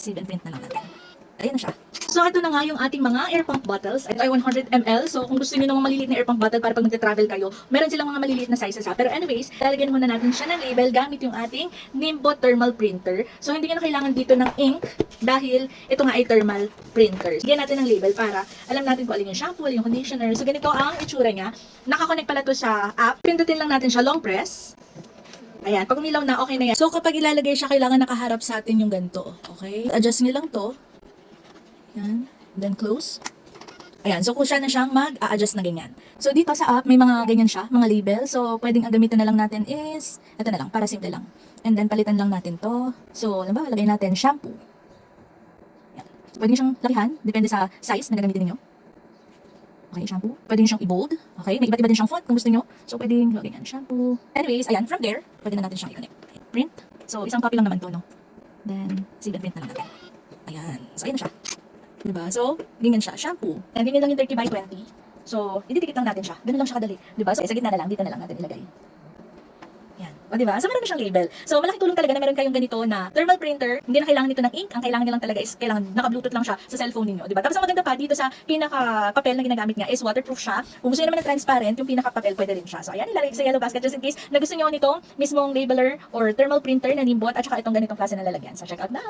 Save and print na lang natin. Ayan na siya. So, ito na nga yung ating mga air pump bottles. Ito ay 100 ml. So, kung gusto niyo ng maliliit na air pump bottle para pag magte-travel kayo, meron silang mga maliliit na sizes ha. Pero anyways, lalagyan muna natin siya ng label gamit yung ating Nimbo thermal printer. So, hindi nyo na kailangan dito ng ink dahil ito nga ay thermal printer. Bigyan natin ng label para alam natin kung alin yung shampoo, alin yung conditioner. So, ganito ang itsura niya. Nakakonect pala to sa app. Pindutin lang natin siya long press. Ayan, pag umilaw na, okay na yan. So, kapag ilalagay siya, kailangan nakaharap sa atin yung ganito. Okay? Adjust nyo lang to. Yan. Then close. Ayan. So, kung siya na siyang mag-a-adjust na ganyan. So, dito sa app, may mga ganyan siya, mga label. So, pwedeng ang gamitin na lang natin is, ito na lang, para simple lang. And then, palitan lang natin to. So, alam ba, lagay natin shampoo. Yan. So, pwede siyang lakihan, depende sa size na gagamitin niyo. Okay, shampoo. Pwede nyo siyang i-bold. Okay, may iba't iba din siyang font kung gusto nyo. So, pwede nyo ganyan, shampoo. Anyways, ayan, from there, pwede na natin siyang i-connect. Okay, print. So, isang copy lang naman to, no? Then, save and print na lang natin. Ayan. So, ayan na siya. Diba? So, ganyan siya. Shampoo. And ganyan lang yung 30 by 20. So, ididikit lang natin siya. Ganun lang siya kadali. Diba? So, sa gitna na lang. Dito na lang natin ilagay. Yan. O, diba? So, meron na siyang label. So, malaking tulong talaga na meron kayong ganito na thermal printer. Hindi na kailangan nito ng ink. Ang kailangan nilang talaga is kailangan naka-bluetooth lang siya sa cellphone ninyo. Diba? Tapos, ang maganda pa dito sa pinaka-papel na ginagamit niya is waterproof siya. Kung gusto niyo naman ng transparent, yung pinaka-papel pwede rin siya. So, ayan. Ilalagay sa yellow basket just in case na gusto niyo nitong mismong labeler or thermal printer na Nimbot at saka itong ganitong klase na lalagyan. So, check out na!